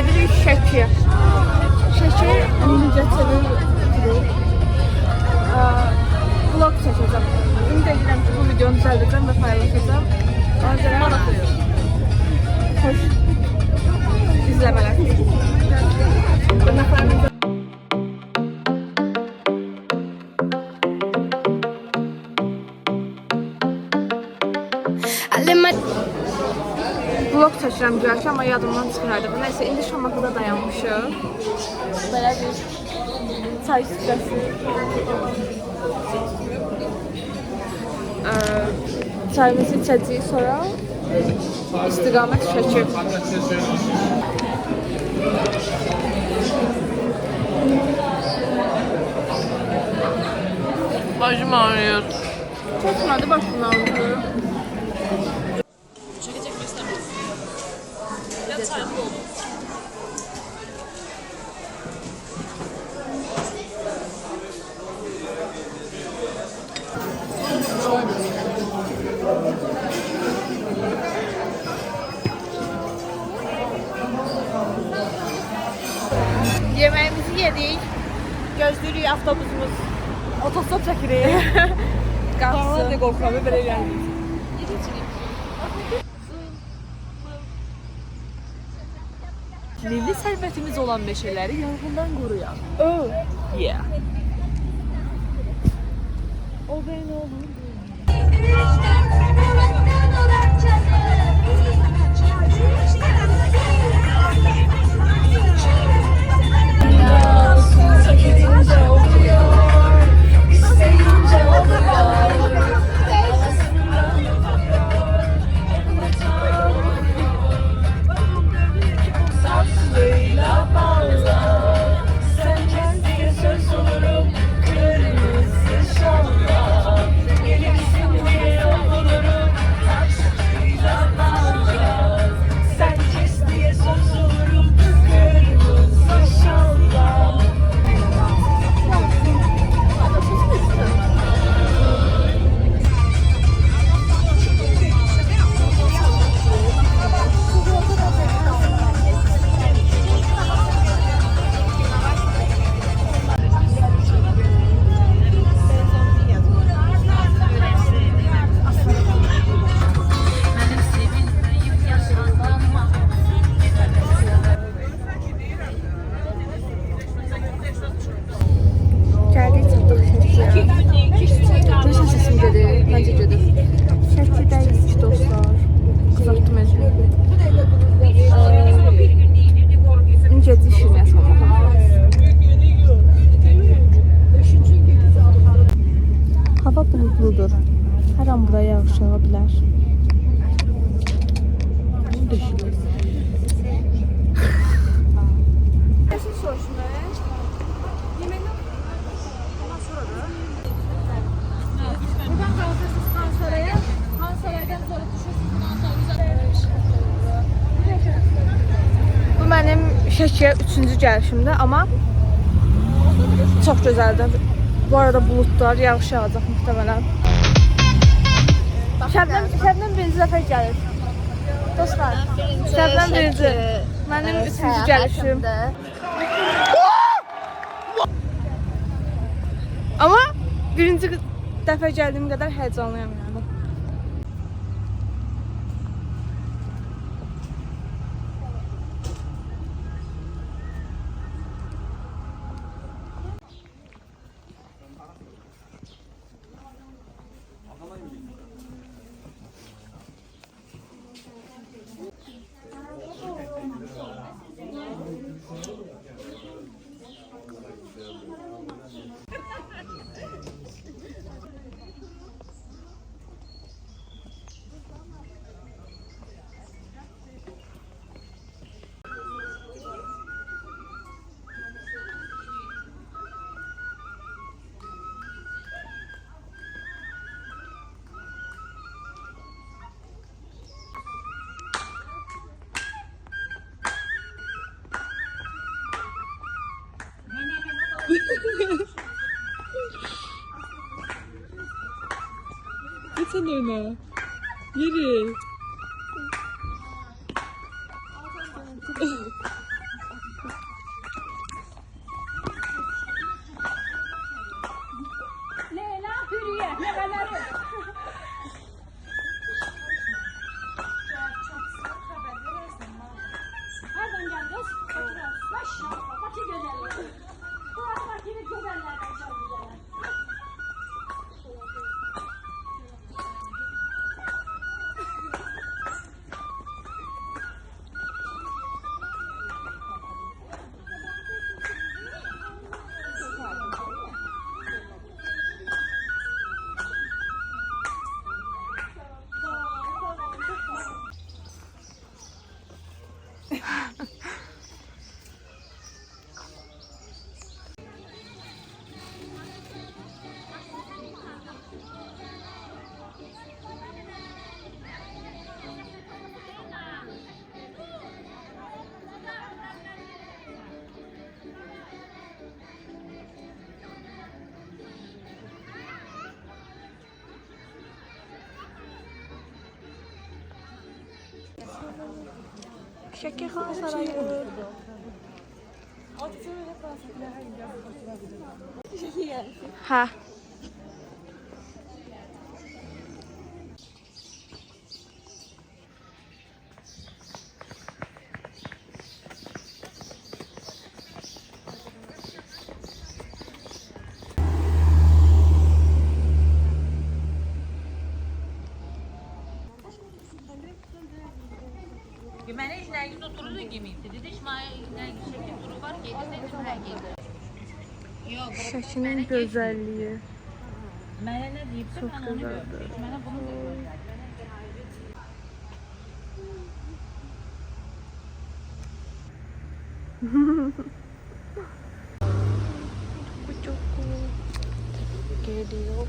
Gedirik Şəki. Şəki Mingəçevir vlog çəkəcəm. Ümid edirəm ki, bu videonu düzəldəcəm və paylaşacağım. Xoş izləmələr. Vlog çəkirəm görək, amma yadımdan çıxırdı. Nəysə, indi Şamaxıda dayanmışıq. Belə bir çay süfrəsi. Çayımızı içəcəyik, sonra istiqamət Şəki. Başım ağrıyor. Çəkmədi, başım ağrıyor. Çekecek mi istemiyorsun? Ya çayım doldu. Yemeğimizi yedik. Gözləyirik avtobusumuz. Otostop çəkirik. Qalsın. Qorxuramı belə gəldik. Livli sərvətimiz olan meşələri yanğından qoruyan. Oh. Yeah. O ben oğlum. Hava bulutludur. Hər an buraya yağış yağa bilər. Bu mənim Şəkiyə 3-cü gəlişimdir, amma çox gözəldir. Bu arada bulutlar, yağış yağacaq muhtemelen. Şəbnəm birinci dəfə gəlir. Dostlar, Şəbnəm birinci. Mənim 3-cü gəlişim. Amma birinci dəfə gəldiyim qədər həyəcanlıyam yəni. Sen oyna. Yürü. Şəkərxana sarayı. Hə. Mənə heç nərgiz oturur da gemiydi. Dedi, İsmail nərgiz şəkil duru var, gedirsə kimlə gedir. Şəkinin gözəlliyi. Mənə nə deyibsə, mən onu görmüşüm. Mənə bunu deyiblər. Bu çok cool. Geliyor.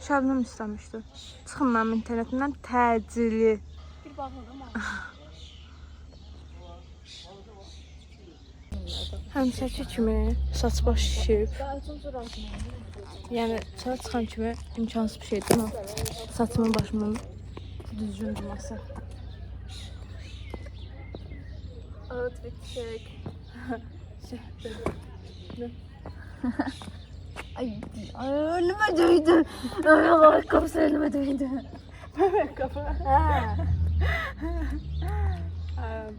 Şəbnəm istəmişdi. Çıxın mənim internetimdən təcili. Bir bağladım ama. Həmişəki kimi saç baş şişib. Daha çok zor olsun. Yəni çöl çıxan kimi imkansız bir şeydir ama saçımın başımın düzgün durması. Outfit check. Ay önüme değdi. Ay Allah kapısı önüme değdi. Kapı. Ha.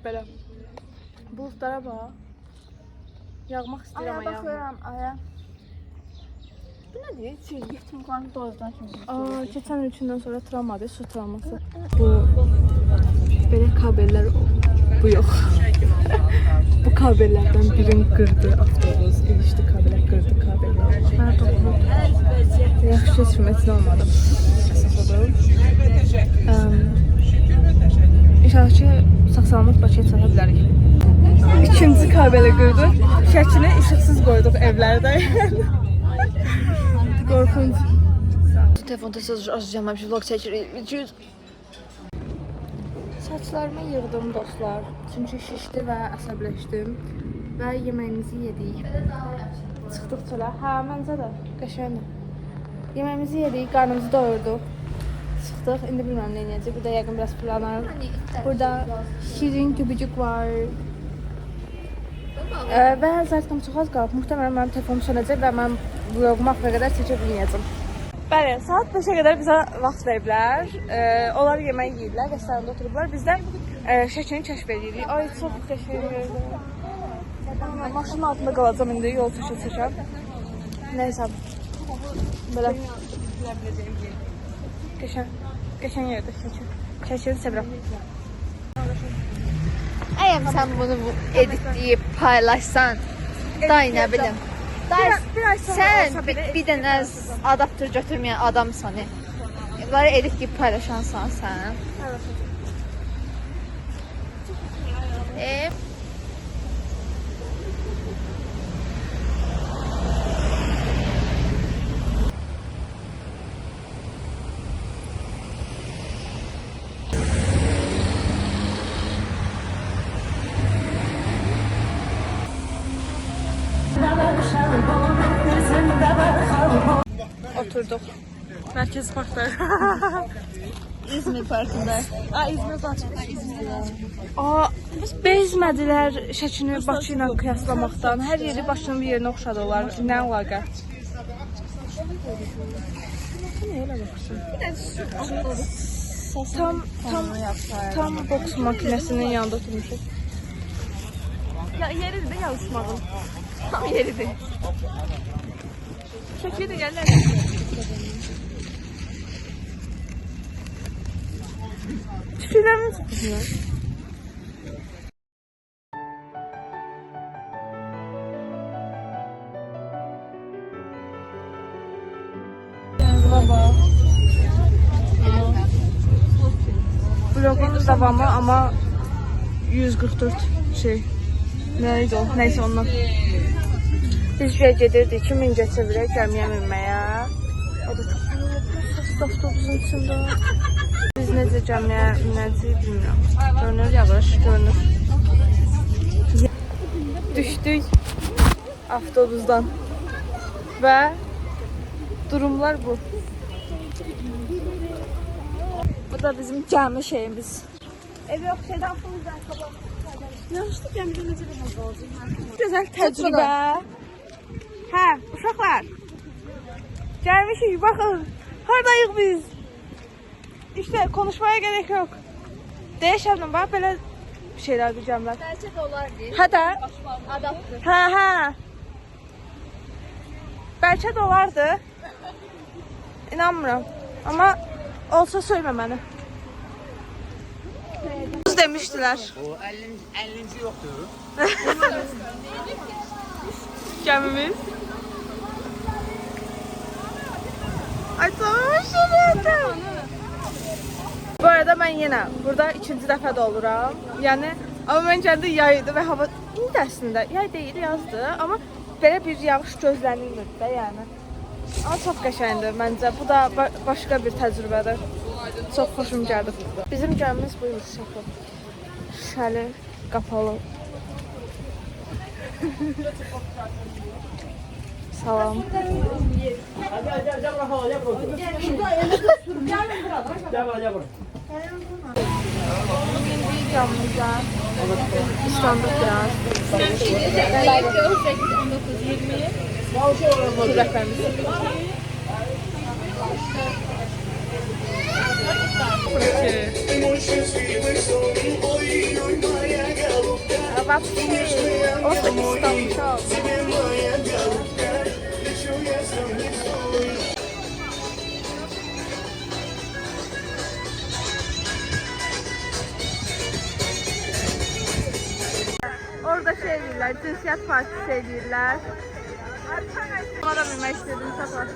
Belə buludlara bax. Yağmaq istəyirəm Aya amma yağmır. bakıyorum aya. Bu ne diye? Çizgi tümkanı dozdan şimdi. Keçən il üçündən sonra travmadır, su travması. Bu belə kabellər bu yox. Bu kabellərdən birini qırdı avtobus, ilişdi kabelə qırdı kabellər. Mən doğru. Yaxşı sürmətin olmadım. Əsas odur. İnşallah ki sağ-salamat Bakıya çata bilərik. İkinci kabelə qırdı. Şəkini işıqsız qoyduq evlərdə. Qorxunc. Telefonda söz açacağım, bir vlog çekirik. Saçlarımı yığdım dostlar. Çünki şişdi və əsəbləşdim. Və yeməyimizi yedik. Çıxdıq çölə. Hə, məncə də qəşəngdir. Yeməyimizi yedik, qarnımızı doyurduq. Çıxdıq. İndi bilmirəm nə edəcək. Burada yəqin biraz planlar. Burada şirin kübücük var. Və zaten çox az qalıb. Muhtemelen mənim telefonum sönəcək və mən vlogumu axıra qədər çəkə bilməyəcəm. Bəli, saat 5-ə qədər bizə vaxt veriblər. Onlar yemək yeyirlər, restoranda oturublar. Biz də şəkini kəşf edirik. Ay, çox qəşəngdir. Maşının altında qalacağım indi, yol çəkəcəm. Nəysə. Belə. Qəşəng yerdir şəkil. Şəkili sevirəm. Eğer sen bunu editleyip paylaşsan, day ne bileyim. Sen bir dənə adaptör götürmeyen adamsan. Bunları editleyip paylaşansan sen. Oturduk. Mərkəzi parkda. İzmir Parkı'nda. İzmir açıq. Bezmədilər Şəkini Bakı ilə qiyaslamaqdan. Hər yeri başının bir yerinə oxşadılar. Nə əlaqə? Tam boks makinesinin yanında oturmuşuz. Ya yeridir de yarışmadım. Tam yeridir. Çekiyor da gelirler. Tüfürlerini tutmuşlar. Baba. Vlogun davamı ama 144 şey. Neydi o? Neyse ondan. Biz gedirdik 2 Mingəçə bilək gəmiyə minməyə. O da çox yorucu avtobusun içində. Biz necə gəmiyə minəcəyik bilmirəm. Görünür yağış, görünür. Düşdük avtobusdan və durumlar bu. Bu da bizim gəmi şeyimiz. Ev yok şeyden fırızdan kabağımız. Yanlışlık gəmidə necə bir olacaq? Gözəl təcrübə. Hə, uşaqlar. Gəlmişik, baxın. Haradayıq biz? İşte konuşmaya gerek yok. Değişelim bak böyle şeyler diyeceğimler. Bəlkə də olar deyil. Hə də. Adaptır. Hə. Bəlkə də olardı. İnanmıram. Ama olsa söyleme beni. Demiştiler. O 50. yoktur. Gemimiz. Ay tamam. Bu arada ben yine burada 2-ci dəfə də oluram. Yəni amma mən gəndə yay idi və hava indi əslində yay deyil, yazdı, amma belə bir yağış gözlənilmirdi də yəni. Amma çox qəşəngdir məncə. Bu da başqa bir təcrübədir. Çox xoşum gəldi. Bizim gəmimiz buymuş şəxs. Şəli qapalı. Salam. Camımıza İstanbul biraz. Bəlkə 18, 19, 20. Bu rəqəmiz. Bak, o da İstanbul çok. Orada şey deyirlər, cinsiyyət partisi edirlər. Ona da bilmək istedim, səfər.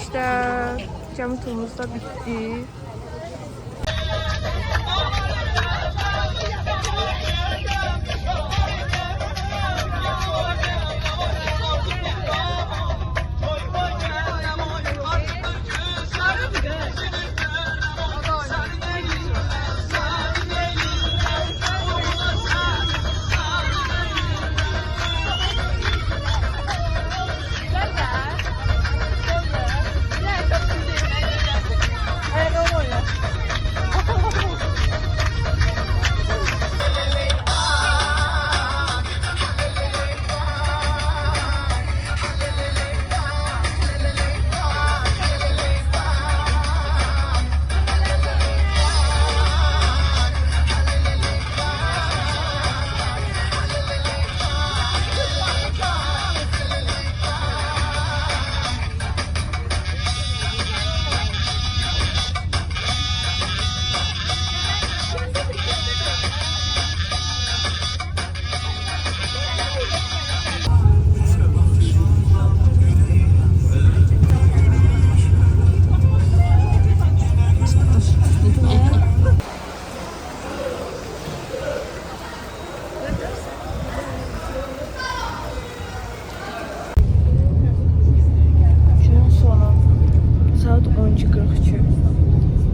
İşte cami turumuz da bitti.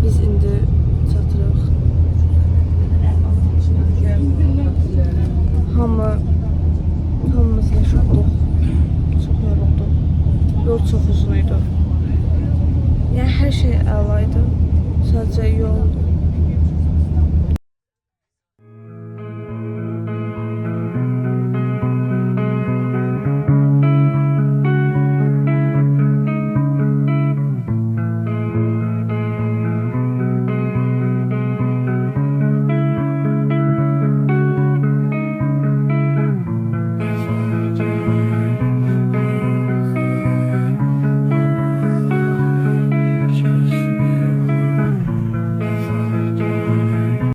Biz indi çatırıq. Hamımız yaşadıq. Çox yorulduq. Yol çox uzun idi. şey əlaydı. Sadəcə yoldur.